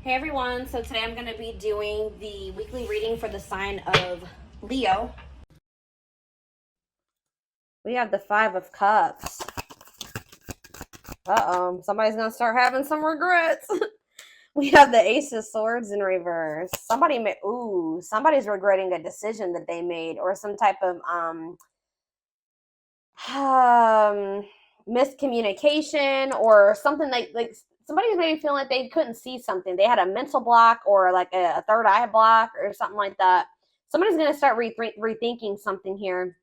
Hey everyone, so today I'm going to be doing the weekly reading for the sign of Leo. We have the Five of Cups. Uh-oh, somebody's going to start having some regrets. We have the Ace of Swords in reverse. Somebody's regretting a decision that they made or some type of miscommunication or something like somebody's maybe feeling like they couldn't see something. They had a mental block or like a third eye block or something like that. Somebody's going to start rethinking something here.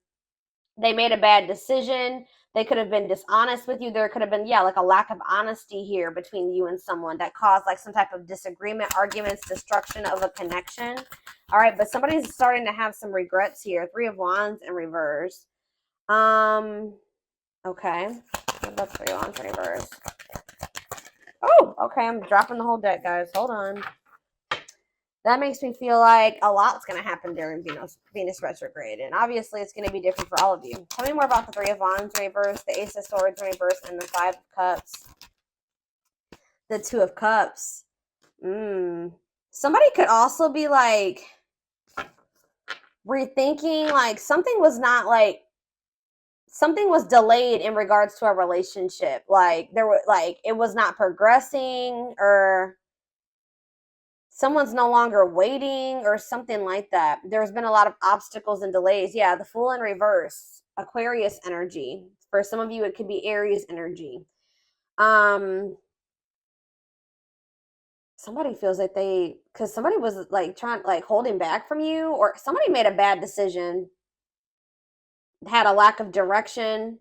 They made a bad decision. They could have been dishonest with you. There could have been, like a lack of honesty here between you and someone that caused like some type of disagreement, arguments, destruction of a connection. All right, but somebody's starting to have some regrets here. Three of Wands in reverse. Okay. What about Three of Wands in reverse? Oh, okay. I'm dropping the whole deck, guys. Hold on. That makes me feel like a lot's going to happen during Venus retrograde. And obviously, it's going to be different for all of you. Tell me more about the Three of Wands in reverse, the Ace of Swords in reverse, and the Five of Cups. The Two of Cups. Somebody could also be like rethinking, like something was delayed in regards to a relationship. Like it was not progressing, or someone's no longer waiting or something like that. There's been a lot of obstacles and delays. Yeah, the Fool in reverse, Aquarius energy. For some of you, it could be Aries energy. Somebody feels like because somebody was like holding back from you, or somebody made a bad decision, had a lack of direction.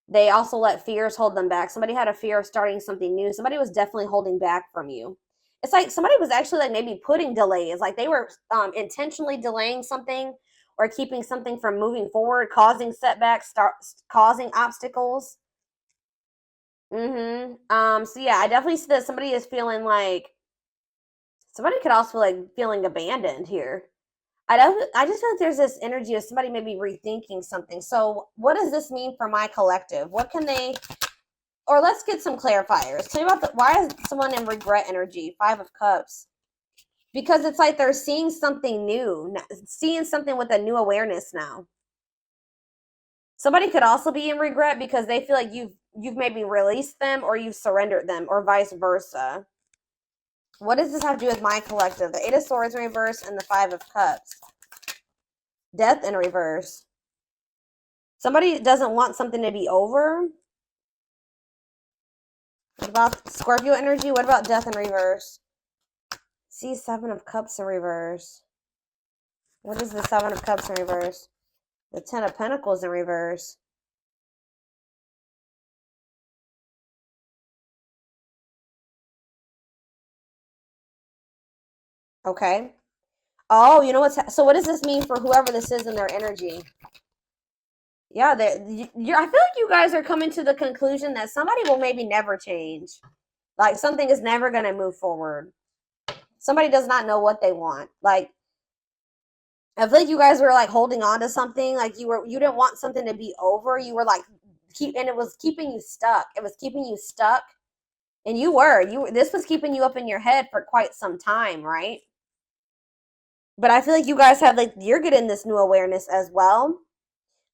They also let fears hold them back. Somebody had a fear of starting something new. Somebody was definitely holding back from you. It's like somebody was actually like maybe putting delays, like they were intentionally delaying something or keeping something from moving forward, causing setbacks, causing obstacles. So yeah, I definitely see that somebody is feeling like somebody could also like feeling abandoned here. I just feel like there's this energy of somebody maybe rethinking something. So what does this mean for my collective? What can they, or let's get some clarifiers. Tell me about why is someone in regret energy? Five of Cups. Because it's like they're seeing something new, seeing something with a new awareness now. Somebody could also be in regret because they feel like you've maybe released them or you've surrendered them, or vice versa. What does this have to do with my collective? The Eight of Swords in reverse and the Five of Cups. Death in reverse. Somebody doesn't want something to be over. What about Scorpio energy? What about death in reverse? See, Seven of Cups in reverse. What is the Seven of Cups in reverse? The Ten of Pentacles in reverse. Okay. Oh, you know so what does this mean for whoever this is in their energy? Yeah, I feel like you guys are coming to the conclusion that somebody will maybe never change. Like something is never going to move forward. Somebody does not know what they want. Like, I feel like you guys were like holding on to something. Like you didn't want something to be over. You were like, and it was keeping you stuck. It was keeping you stuck. And this was keeping you up in your head for quite some time, right? But I feel like you guys have you're getting this new awareness as well,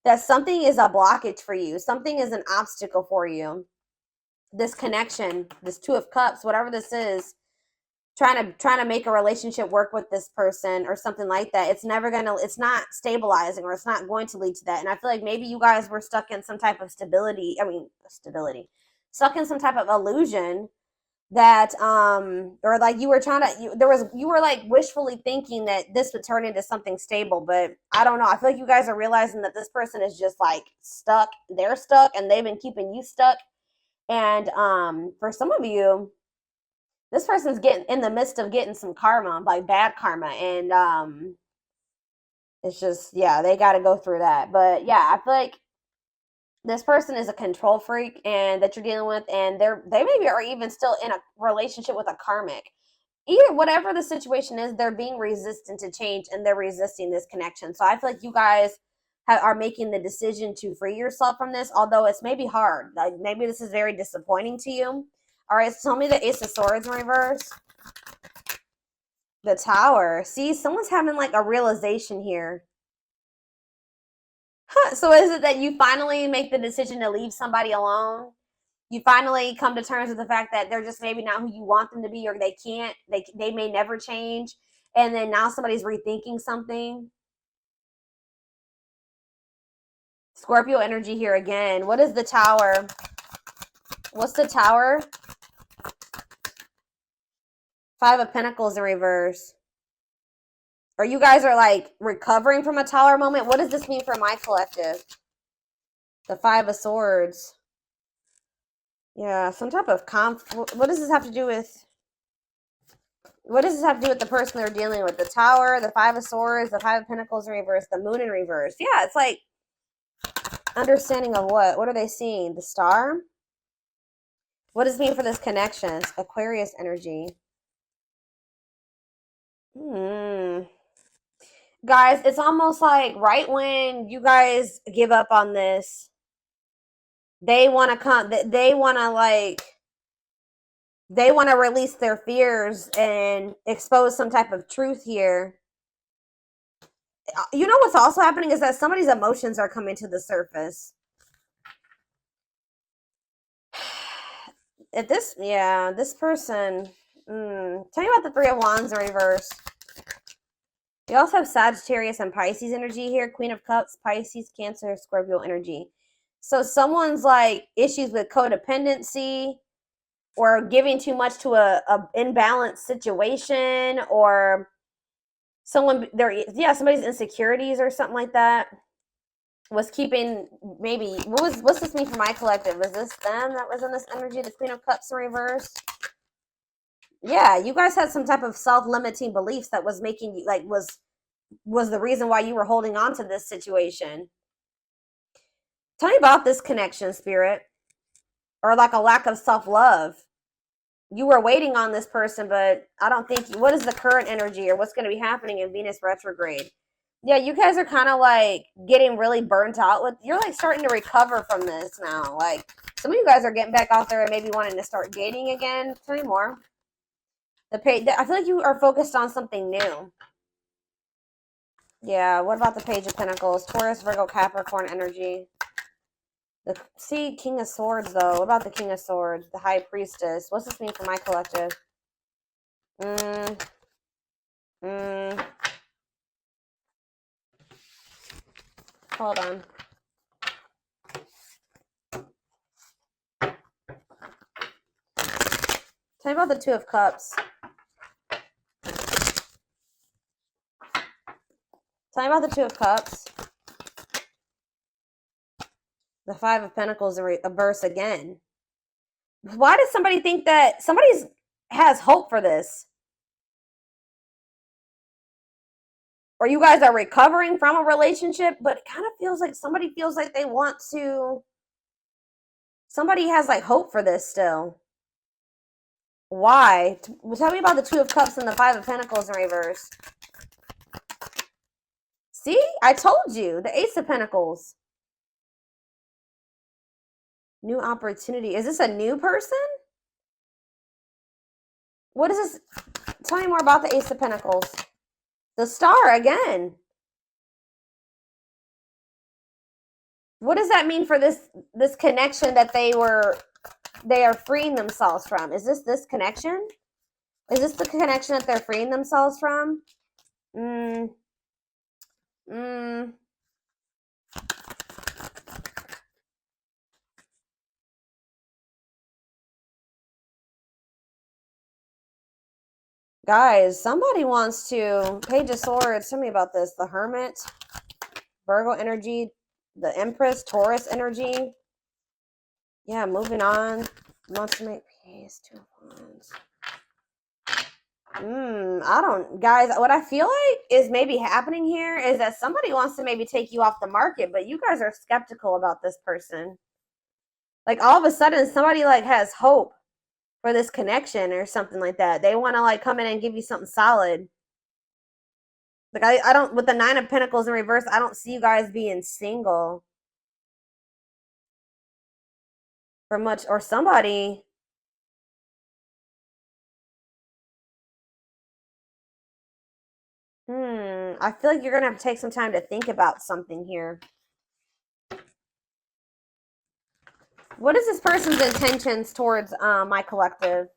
that something is a blockage for you. Something is an obstacle for you. This connection, this Two of Cups, whatever this is, trying to make a relationship work with this person or something like that. It's not stabilizing, or it's not going to lead to that. And I feel like maybe you guys were stuck in some type of stuck in some type of illusion that or like you were like wishfully thinking that this would turn into something stable. But I don't know, I feel like you guys are realizing that this person is just like stuck. They're stuck and they've been keeping you stuck. And for some of you, this person's getting in the midst of getting some karma, like bad karma, and it's just, yeah, they got to go through that. But yeah, I feel like this person is a control freak and that you're dealing with, and they maybe are even still in a relationship with a karmic. Either whatever the situation is, they're being resistant to change and they're resisting this connection. So I feel like you guys are making the decision to free yourself from this, although it's maybe hard. Like maybe this is very disappointing to you. All right, so tell me the Ace of Swords in reverse. The Tower. See, someone's having like a realization here. So is it that you finally make the decision to leave somebody alone? You finally come to terms with the fact that they're just maybe not who you want them to be, or they can't, they may never change, and then now somebody's rethinking something. Scorpio energy here again. What is the Tower? What's the Tower? Five of Pentacles in reverse. Or you guys are like recovering from a Tower moment. What does this mean for my collective? The Five of Swords. Yeah, some type of what does this have to do with? What does this have to do with the person they're dealing with? The Tower, the Five of Swords, the Five of Pentacles in reverse, the Moon in reverse. Yeah, it's like understanding of what? What are they seeing? The Star? What does it mean for this connection? Aquarius energy. Guys, it's almost like right when you guys give up on this, they want to come, they want to like, they want to release their fears and expose some type of truth here. You know what's also happening is that somebody's emotions are coming to the surface. If this, yeah, this person, tell me about the Three of Wands in reverse. You also have Sagittarius and Pisces energy here. Queen of Cups, Pisces, Cancer, Scorpio energy. So someone's like issues with codependency or giving too much to a imbalanced situation, or someone somebody's insecurities or something like that was keeping, maybe what's this mean for my collective? Was this them that was in this energy, the Queen of Cups in reverse? Yeah, you guys had some type of self-limiting beliefs that was making you like was the reason why you were holding on to this situation. Tell me about this connection, Spirit, or like a lack of self-love. You were waiting on this person, but I don't think, what is the current energy or what's going to be happening in Venus retrograde? Yeah, you guys are kind of like getting really burnt out with, you're like starting to recover from this now. Like some of you guys are getting back out there and maybe wanting to start dating again. Tell me more. I feel like you are focused on something new. Yeah, what about the Page of Pentacles? Taurus, Virgo, Capricorn energy. See, King of Swords, though. What about the King of Swords? The High Priestess. What's this mean for my collective? Hold on. Tell me about the Two of Cups. Tell me about the Two of Cups. The Five of Pentacles in reverse again. Why does somebody think that somebody has hope for this? Or you guys are recovering from a relationship, but it kind of feels like somebody feels like they want to. Somebody has like hope for this still. Why? Tell me about the Two of Cups and the Five of Pentacles in reverse. See? I told you. The Ace of Pentacles. New opportunity. Is this a new person? What is this? Tell me more about the Ace of Pentacles. The Star again. What does that mean for this connection that they are freeing themselves from? Is this connection? Is this the connection that they're freeing themselves from? Guys, somebody wants to. Page of Swords. Tell me about this. The Hermit. Virgo energy. The Empress. Taurus energy. Yeah, moving on. Wants to make peace. Two of Wands. I don't, guys, what I feel like is maybe happening here is that somebody wants to maybe take you off the market, but you guys are skeptical about this person. Like all of a sudden somebody like has hope for this connection or something like that. They want to like come in and give you something solid. Like I don't, with the Nine of Pentacles in reverse, I don't see you guys being single for much, or somebody. I feel like you're going to have to take some time to think about something here. What is this person's intentions towards my collective?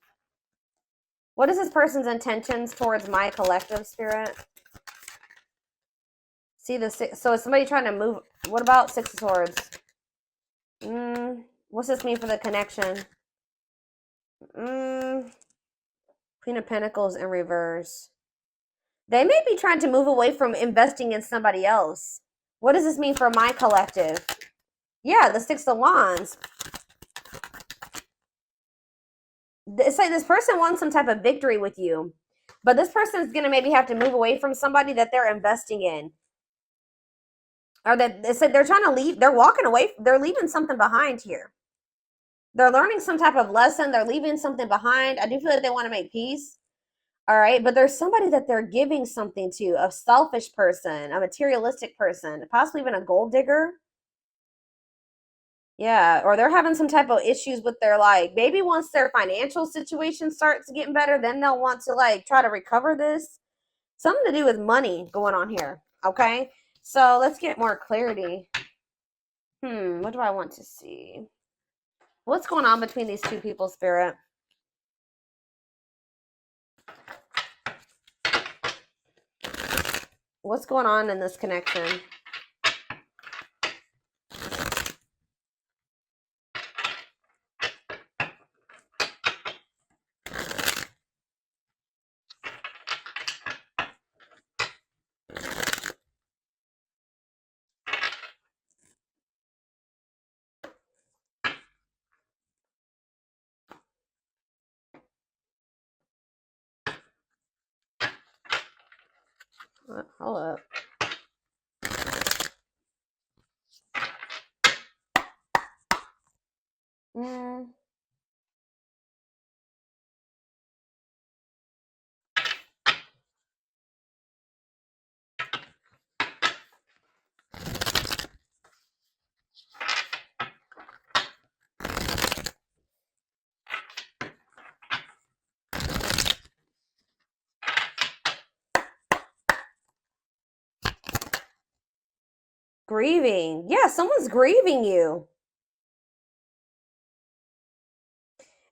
What is this person's intentions towards my collective, Spirit? See the six. So is somebody trying to move? What about Six of Swords? What's this mean for the connection? Queen of Pentacles in reverse. They may be trying to move away from investing in somebody else. What does this mean for my collective? Yeah, the Six of Wands. It's like this person wants some type of victory with you, but this person is going to maybe have to move away from somebody that they're investing in. Or that it's like they're trying to leave, they're walking away, they're leaving something behind here. They're learning some type of lesson, they're leaving something behind. I do feel like they want to make peace. All right, but there's somebody that they're giving something to, a selfish person, a materialistic person, possibly even a gold digger. Yeah, or they're having some type of issues with their, like, maybe once their financial situation starts getting better, then they'll want to, like, try to recover this. Something to do with money going on here, okay? So let's get more clarity. What do I want to see? What's going on between these two people, Spirit? What's going on in this connection? Hold up. Grieving. Yeah, someone's grieving you.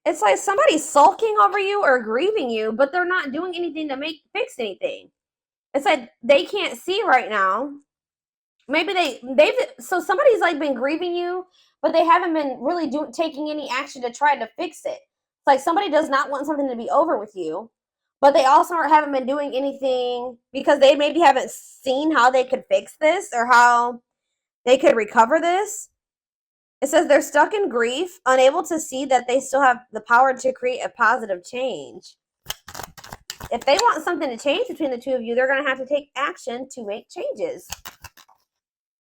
It's like somebody's sulking over you or grieving you, but they're not doing anything to fix anything. It's like they can't see right now. Maybe so somebody's like been grieving you, but they haven't been really taking any action to try to fix it. It's like somebody does not want something to be over with you, but they also haven't been doing anything because they maybe haven't seen how they could fix this or how they could recover this. It says they're stuck in grief, unable to see that they still have the power to create a positive change. If they want something to change between the two of you, they're going to have to take action to make changes.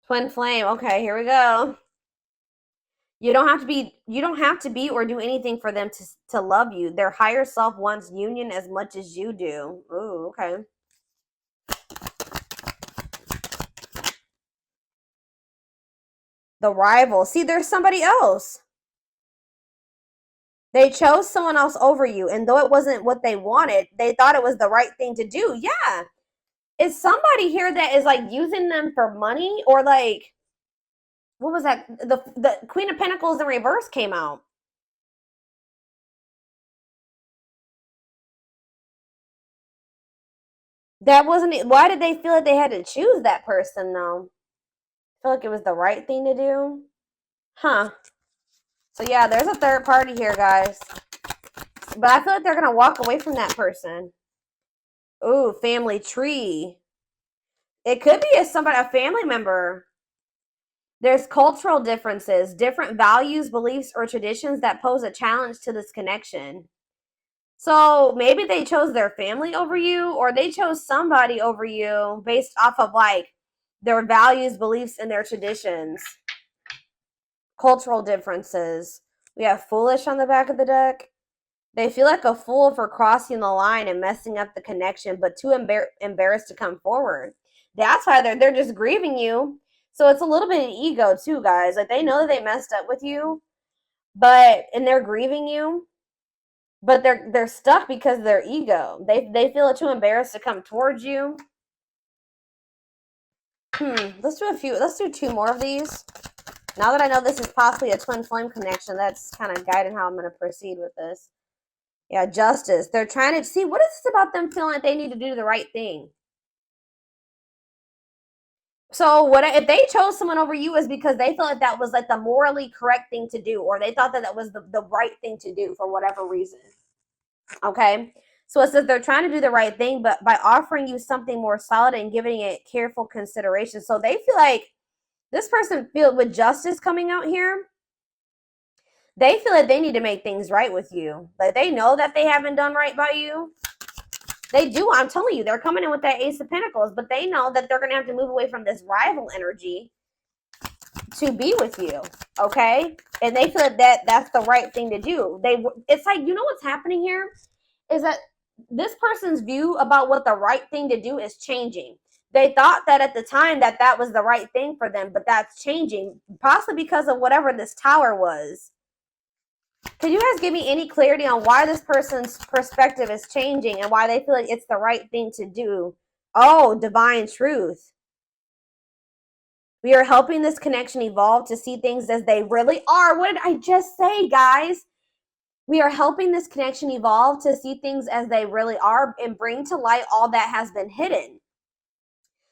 Twin flame. Okay, here we go. You don't have to be or do anything for them to love you. Their higher self wants union as much as you do. Ooh, okay. The rival. See, there's somebody else. They chose someone else over you, and though it wasn't what they wanted, they thought it was the right thing to do. Yeah. Is somebody here that is like using them for money, or like, what was that? The Queen of Pentacles in reverse came out. That wasn't it. Why did they feel like they had to choose that person though? I feel like it was the right thing to do. Huh. So yeah, there's a third party here, guys. But I feel like they're gonna walk away from that person. Ooh, family tree. It could be a family member. There's cultural differences, different values, beliefs, or traditions that pose a challenge to this connection. So maybe they chose their family over you, or they chose somebody over you based off of like their values, beliefs, and their traditions. Cultural differences. We have foolish on the back of the deck. They feel like a fool for crossing the line and messing up the connection, but too embarrassed to come forward. That's why they're just grieving you. So it's a little bit of ego too, guys. Like they know that they messed up with you, and they're grieving you, but they're stuck because of their ego. They feel too embarrassed to come towards you. Let's do a few. Let's do 2 more of these. Now that I know this is possibly a twin flame connection, that's kind of guiding how I'm going to proceed with this. Yeah, justice. They're trying to see, what is this about them feeling like they need to do the right thing? So what if they chose someone over you is because they felt like that was like the morally correct thing to do, or they thought that that was the right thing to do for whatever reason. Okay. So it says they're trying to do the right thing, but by offering you something more solid and giving it careful consideration. So they feel like this person feel with justice coming out here. They feel like they need to make things right with you. Like they know that they haven't done right by you. They do. I'm telling you, they're coming in with that Ace of Pentacles, but they know that they're going to have to move away from this rival energy to be with you. Okay. And they feel that that's the right thing to do. It's like, you know what's happening here is that this person's view about what the right thing to do is changing. They thought that at the time that that was the right thing for them, but that's changing, possibly because of whatever this tower was. Can you guys give me any clarity on why this person's perspective is changing and why they feel like it's the right thing to do? Oh, divine truth. We are helping this connection evolve to see things as they really are. What did I just say, guys? We are helping this connection evolve to see things as they really are and bring to light all that has been hidden.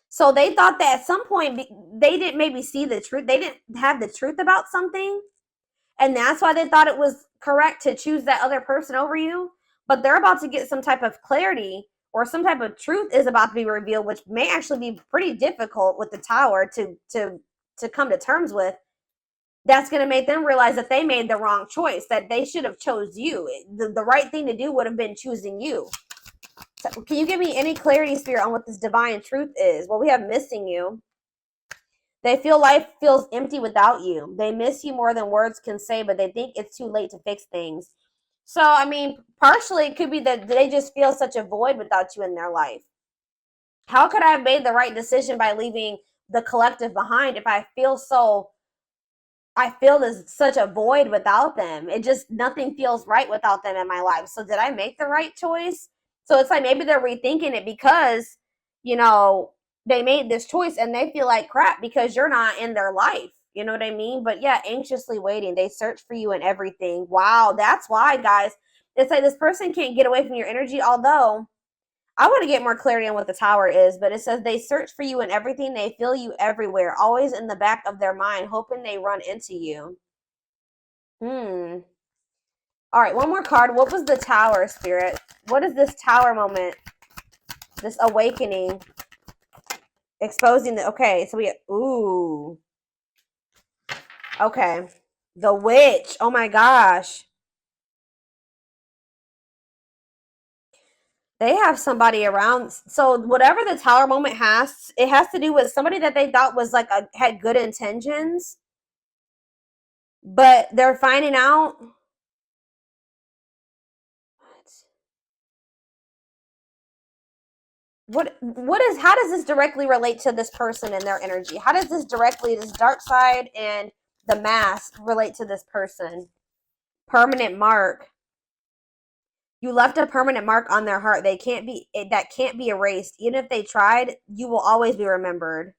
So they thought that at some point they didn't maybe see the truth. They didn't have the truth about something. And that's why they thought it was correct to choose that other person over you. But they're about to get some type of clarity or some type of truth is about to be revealed, which may actually be pretty difficult with the tower to come to terms with. That's going to make them realize that they made the wrong choice, that they should have chose you. The right thing to do would have been choosing you. So can you give me any clarity, Spirit, on what this divine truth is? Well, we have missing you. They feel life feels empty without you. They miss you more than words can say, but they think it's too late to fix things. So, I mean, partially it could be that they just feel such a void without you in their life. How could I have made the right decision by leaving the collective behind if I feel there's such a void without them? It just, nothing feels right without them in my life. So did I make the right choice? So it's like maybe they're rethinking it because, you know, they made this choice and they feel like crap because you're not in their life. You know what I mean? But yeah, anxiously waiting. They search for you and everything. Wow, that's why, guys. It's like this person can't get away from your energy, although I want to get more clarity on what the tower is, but it says they search for you in everything. They feel you everywhere, always in the back of their mind, hoping they run into you. All right, one more card. What was the tower, Spirit? What is this tower moment? This awakening. Exposing the, okay, so we, ooh. Okay. The witch. Oh my gosh. They have somebody around. So whatever the tower moment has, it has to do with somebody that they thought was like had good intentions, but they're finding out. What is, how does this directly relate to this person and their energy? How does this directly, this dark side and the mask relate to this person? Permanent mark. You left a permanent mark on their heart. They can't be, that can't be erased. Even if they tried, you will always be remembered.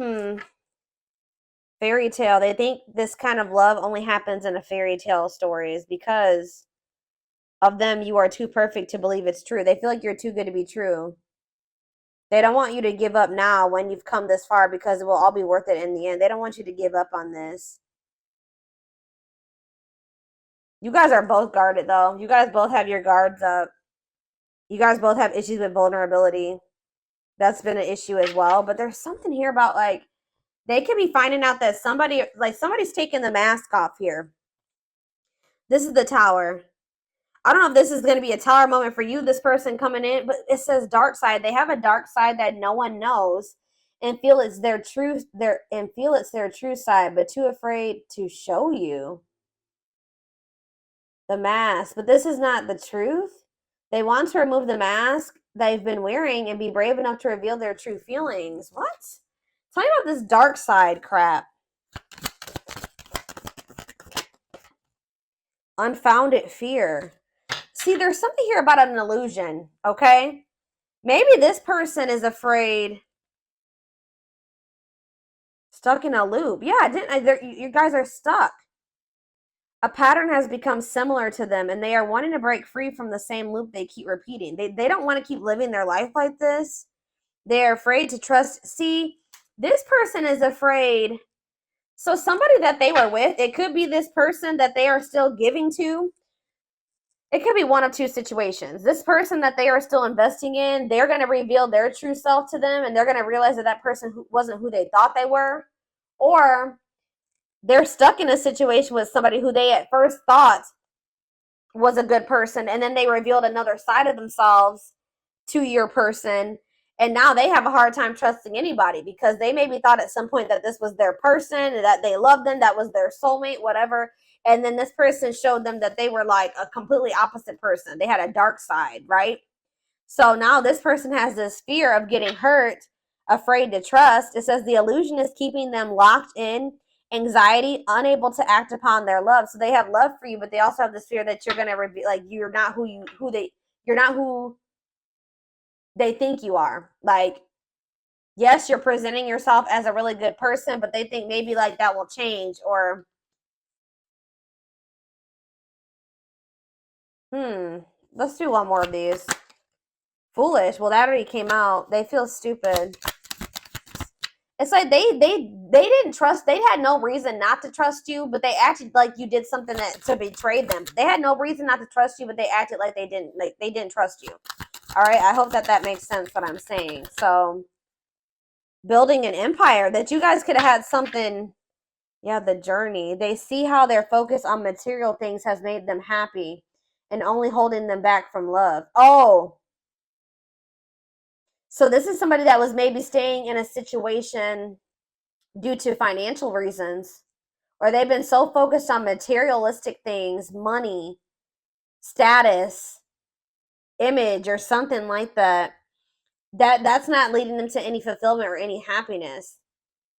Fairy tale. They think this kind of love only happens in a fairy tale stories because of them. You are too perfect to believe it's true. They feel like you're too good to be true. They don't want you to give up now when you've come this far because it will all be worth it in the end. They don't want you to give up on this. You guys are both guarded though. You guys both have your guards up. You guys both have issues with vulnerability. That's been an issue as well. But there's something here about like, they could be finding out that somebody's taking the mask off here. This is the tower. I don't know if this is going to be a tower moment for you, this person coming in, but it says dark side. They have a dark side that no one knows and feel it's their truth, feel it's their true side, but too afraid to show you the mask. But this is not the truth. They want to remove the mask they've been wearing and be brave enough to reveal their true feelings. What? Tell me about this dark side crap. Unfounded fear. See, there's something here about an illusion, okay? Maybe this person is afraid Stuck in a loop. Yeah, you guys are stuck. A pattern has become similar to them, and they are wanting to break free from the same loop they keep repeating. They don't want to keep living their life like this. They're afraid to trust. See, this person is afraid. So somebody that they were with, it could be this person that they are still giving to. It could be one of two situations. This person that they are still investing in, they're going to reveal their true self to them, and they're going to realize that that person wasn't who they thought they were. Or they're stuck in a situation with somebody who they at first thought was a good person, and then they revealed another side of themselves to your person, and now they have a hard time trusting anybody because they maybe thought at some point that this was their person and that they loved them, that was their soulmate, whatever, and then this person showed them that they were like a completely opposite person. They had a dark side, right? So now this person has this fear of getting hurt, afraid to trust. It says the illusion is keeping them locked in anxiety, unable to act upon their love. So they have love for you, but they also have this fear that you're gonna be like you're not you're not who they think you are. Like, yes, you're presenting yourself as a really good person, but they think maybe like that will change. Or let's do one more of these. Foolish. Well, that already came out. They feel stupid. It's like they didn't trust. They had no reason not to trust you, but they acted like you did something to betray them. They had no reason not to trust you, but they acted like they didn't trust you. All right, I hope that makes sense what I'm saying. So, building an empire, that you guys could have had something. Yeah, the journey. They see how their focus on material things has made them happy and only holding them back from love. Oh, so this is somebody that was maybe staying in a situation due to financial reasons, or they've been so focused on materialistic things, money, status, image, or something like that, that's not leading them to any fulfillment or any happiness.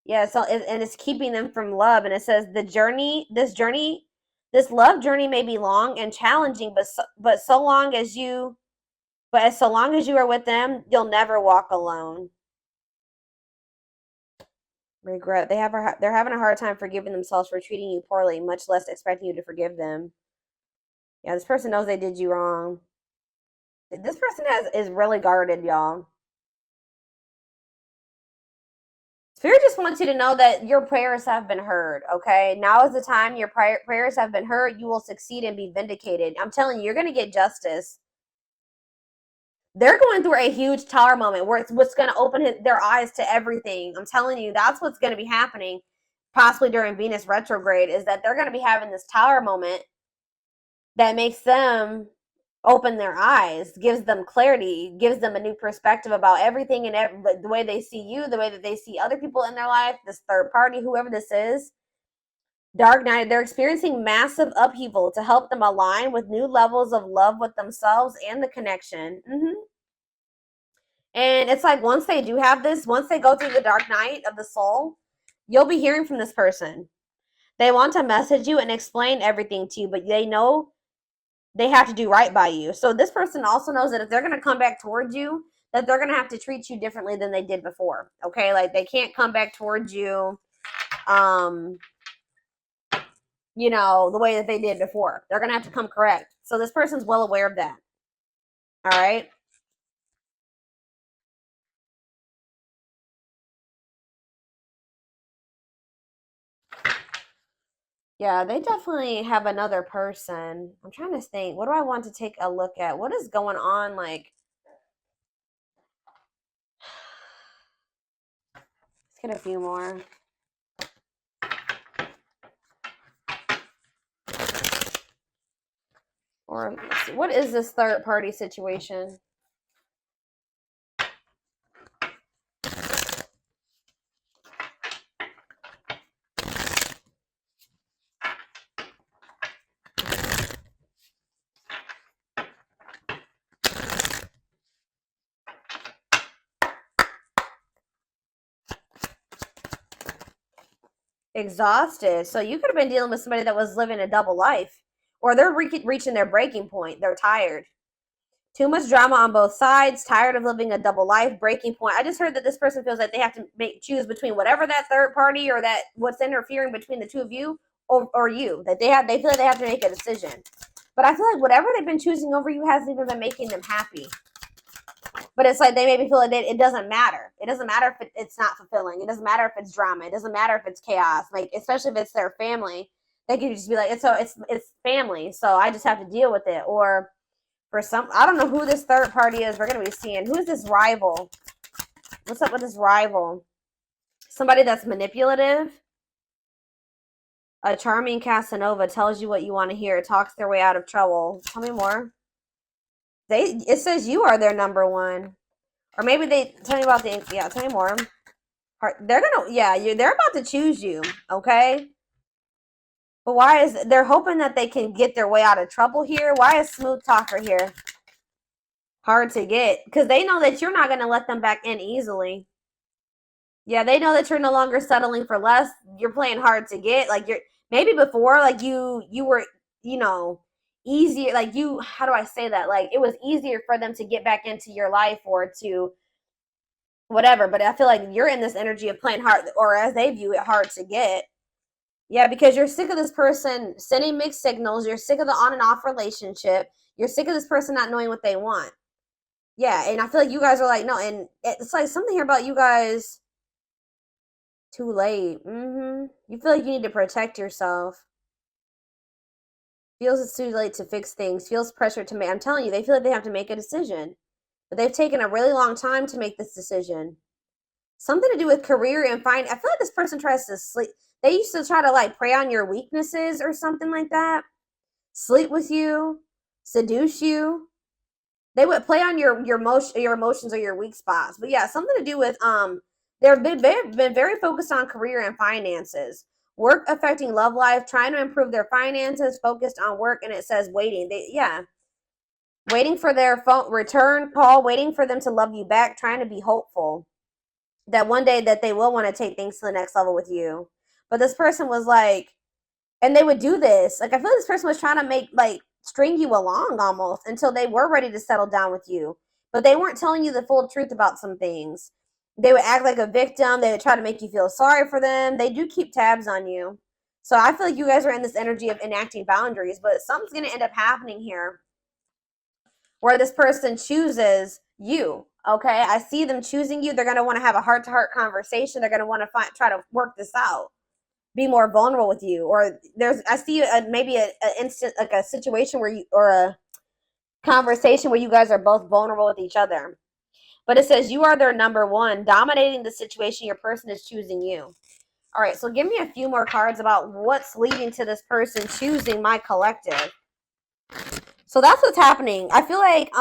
Yeah, so and it's keeping them from love. And it says this love journey may be long and challenging, but so long as you are with them, you'll never walk alone. Regret. They're having a hard time forgiving themselves for treating you poorly, much less expecting you to forgive them. Yeah, this person knows they did you wrong. This person is really guarded, y'all. Spirit just wants you to know that your prayers have been heard, okay? Now is the time your prayers have been heard. You will succeed and be vindicated. I'm telling you, you're going to get justice. They're going through a huge tower moment where it's what's going to open their eyes to everything. I'm telling you, that's what's going to be happening possibly during Venus retrograde, is that they're going to be having this tower moment that makes them open their eyes, gives them clarity, gives them a new perspective about everything and the way they see you, the way that they see other people in their life, this third party, whoever this is. Dark night, they're experiencing massive upheaval to help them align with new levels of love with themselves and the connection. And it's like once they do have this, once they go through the dark night of the soul, you'll be hearing from this person. They want to message you and explain everything to you, but they know they have to do right by you. So this person also knows that if they're going to come back towards you, that they're going to have to treat you differently than they did before. Okay? Like they can't come back towards you the way that they did before. They're going to have to come correct. So this person's well aware of that. All right? Yeah, they definitely have another person. I'm trying to think. What do I want to take a look at? What is going on? Like, let's get a few more. Or let's see, what is this third party situation? Exhausted. So you could have been dealing with somebody that was living a double life, or they're reaching their breaking point. They're tired. Too much drama on both sides, tired of living a double life, breaking point. I just heard that this person feels like they have to choose between whatever that third party or that what's interfering between the two of you or you. That they feel like they have to make a decision. But I feel like whatever they've been choosing over you hasn't even been making them happy. But it's like they maybe feel like it doesn't matter. It doesn't matter if it's not fulfilling. It doesn't matter if it's drama. It doesn't matter if it's chaos. Like, especially if it's their family, they could just be like, it's family, so I just have to deal with it. Or for some, I don't know who this third party is. We're gonna be seeing who is this rival. What's up with this rival? Somebody that's manipulative. A charming Casanova tells you what you want to hear. Talks their way out of trouble. Tell me more. It says you are their number one. Or maybe they tell me about tell me more. They're about to choose you, okay? But why is they're hoping that they can get their way out of trouble here? Why is smooth talker here? Hard to get, because they know that you're not going to let them back in easily. Yeah, they know that you're no longer settling for less. You're playing hard to get. Like, you're maybe before, like you were, easier, like how do I say that? Like, it was easier for them to get back into your life or to whatever. But I feel like you're in this energy of playing hard, or as they view it, hard to get. Yeah, because you're sick of this person sending mixed signals. You're sick of the on and off relationship. You're sick of this person not knowing what they want. Yeah, and I feel like you guys are like, no, and it's like something here about you guys. Too late. You feel like you need to protect yourself. Feels it's too late to fix things. Feels pressure to make. I'm telling you, they feel like they have to make a decision. But they've taken a really long time to make this decision. Something to do with career and I feel like this person tries to sleep. They used to try to like prey on your weaknesses or something like that. Sleep with you, seduce you. They would play on your emotions or your weak spots. But yeah, something to do with they've been very focused on career and finances. Work affecting love life, trying to improve their finances, focused on work, and it says waiting. Waiting for their phone return call, waiting for them to love you back, trying to be hopeful that one day that they will want to take things to the next level with you. But this person was like, and they would do this. Like, I feel like this person was trying to make, like, string you along almost until they were ready to settle down with you. But they weren't telling you the full truth about some things. They would act like a victim. They would try to make you feel sorry for them. They do keep tabs on you. So I feel like you guys are in this energy of enacting boundaries, but something's going to end up happening here where this person chooses you. Okay, I see them choosing you. They're going to want to have a heart-to-heart conversation. They're going to want to try to work this out, be more vulnerable with you. Or I see maybe an instant, like a situation where or a conversation where you guys are both vulnerable with each other. But it says you are their number one, dominating the situation. Your person is choosing you. All right, so give me a few more cards about what's leading to this person choosing my collective. So that's what's happening. I feel like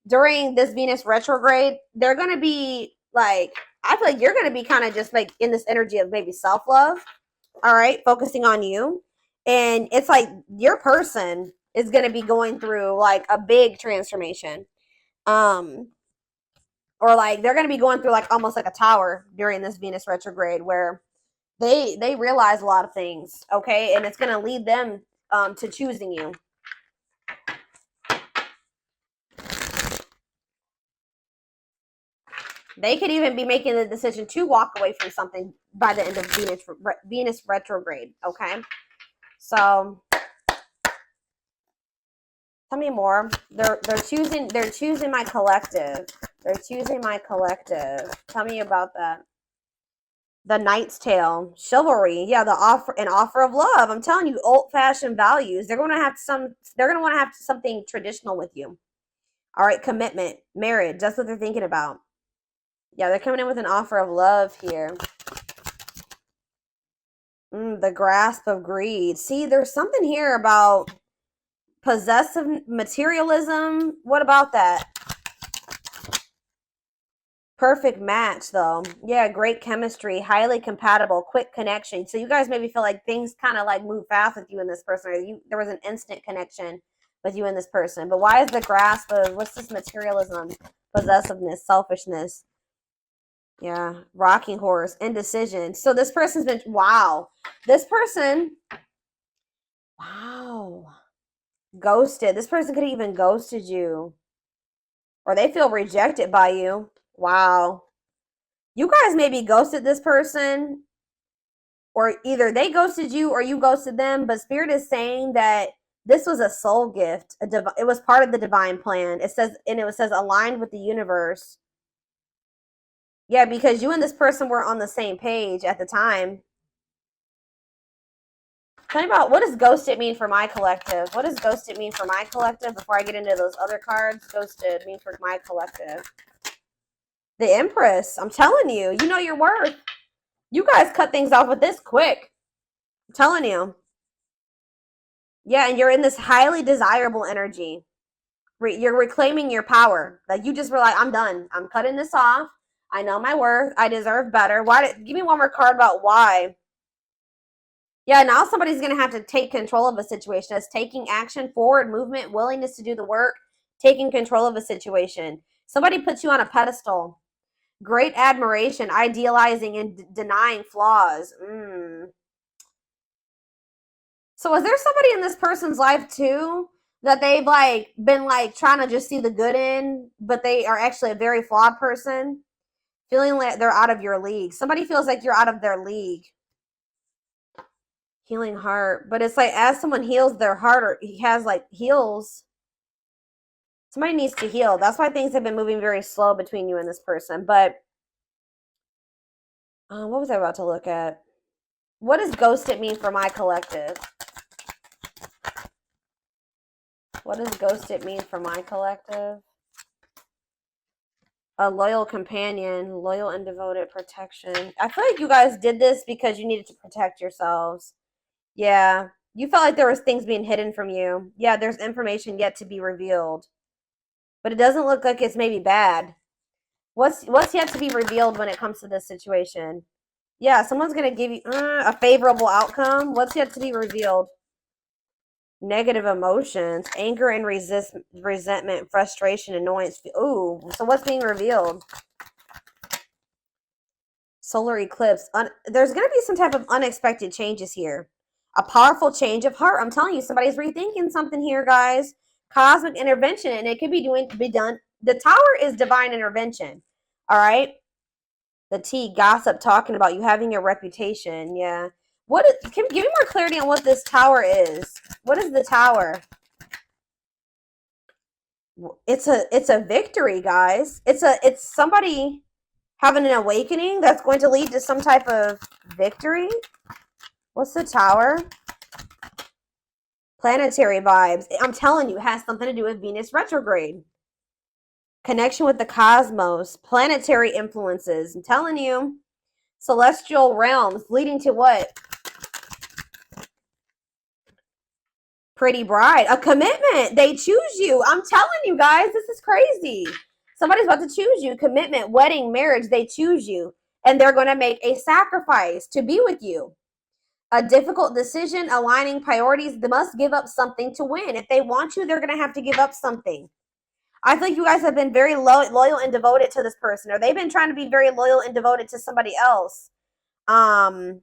during this Venus retrograde, they're going to be like, I feel like you're going to be kind of just like in this energy of maybe self-love. All right, focusing on you. And it's like your person is going to be going through like a big transformation. Or like they're going to be going through like almost like a tower during this Venus retrograde where they realize a lot of things, okay? And it's going to lead them to choosing you. They could even be making the decision to walk away from something by the end of Venus retrograde, okay? So tell me more. They're choosing my collective. They're choosing my collective. Tell me about that. The Knight's Tale, chivalry. Yeah, an offer of love. I'm telling you, old-fashioned values. They're going to want to have something traditional with you. All right, commitment, marriage. That's what they're thinking about. Yeah, they're coming in with an offer of love here. The grasp of greed. See, there's something here about possessive materialism. What about that? Perfect match, though. Yeah, great chemistry, highly compatible, quick connection. So you guys maybe feel like things kind of like move fast with you and this person, or there was an instant connection with you and this person. But why is the grasp of, what's this materialism, possessiveness, selfishness? Yeah, rocking horse, indecision. So this person's been, wow. This person, wow. Ghosted. This person could have even ghosted you. Or they feel rejected by you. Wow. You guys maybe ghosted this person, or either they ghosted you or you ghosted them, but Spirit is saying that this was a soul gift. It was part of the divine plan. It says, and it says aligned with the universe. Yeah, because you and this person were on the same page at the time. Tell me about, what does ghosted mean for my collective? What does ghosted mean for my collective before I get into those other cards? Ghosted mean for my collective. The Empress. I'm telling you, you know your worth. You guys cut things off with this quick. I'm telling you. Yeah, and you're in this highly desirable energy. You're reclaiming your power. Like you just were like, I'm done. I'm cutting this off. I know my worth. I deserve better. Give me one more card about why. Yeah, now somebody's going to have to take control of a situation. It's taking action, forward movement, willingness to do the work, taking control of a situation. Somebody puts you on a pedestal. Great admiration, idealizing and denying flaws. So is there somebody in this person's life too that they've like been like trying to just see the good in, but they are actually a very flawed person? Feeling like they're out of your league. Somebody feels like you're out of their league. Healing heart. But it's like as someone heals their heart, or he has like heals, somebody needs to heal. That's why things have been moving very slow between you and this person. But what was I about to look at? What does ghosted mean for my collective? What does ghosted mean for my collective? A loyal companion, loyal and devoted protection. I feel like you guys did this because you needed to protect yourselves. Yeah. You felt like there was things being hidden from you. Yeah, there's information yet to be revealed. But it doesn't look like it's maybe bad. What's yet to be revealed when it comes to this situation? Yeah, someone's going to give you a favorable outcome. What's yet to be revealed? Negative emotions, anger and resentment, frustration, annoyance. Ooh, so what's being revealed? Solar eclipse. There's going to be some type of unexpected changes here. A powerful change of heart. I'm telling you, somebody's rethinking something here, guys. Cosmic intervention, and it could be done. The Tower is divine intervention. All right. The T, gossip, talking about you having a reputation. Yeah. Give me more clarity on what this Tower is. What is the Tower? It's a victory, guys. It's somebody having an awakening that's going to lead to some type of victory. What's the Tower? Planetary vibes. I'm telling you, it has something to do with Venus retrograde. Connection with the cosmos. Planetary influences. I'm telling you. Celestial realms leading to what? Pretty bride. A commitment. They choose you. I'm telling you guys, this is crazy. Somebody's about to choose you. Commitment, wedding, marriage. They choose you. And they're going to make a sacrifice to be with you. A difficult decision, aligning priorities. They must give up something to win. If they want you, they're going to have to give up something. I think you guys have been very loyal and devoted to this person, or they've been trying to be very loyal and devoted to somebody else. Or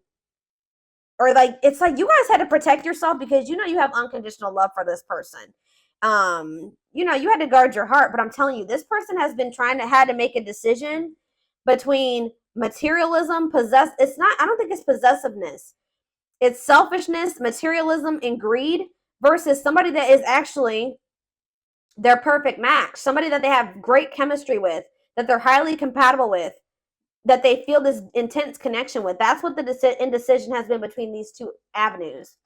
like, it's like you guys had to protect yourself because you know you have unconditional love for this person. You know, you had to guard your heart, but I'm telling you, this person has been had to make a decision between materialism, I don't think it's possessiveness. It's selfishness, materialism, and greed versus somebody that is actually their perfect match, somebody that they have great chemistry with, that they're highly compatible with, that they feel this intense connection with. That's what the indecision has been between these two avenues.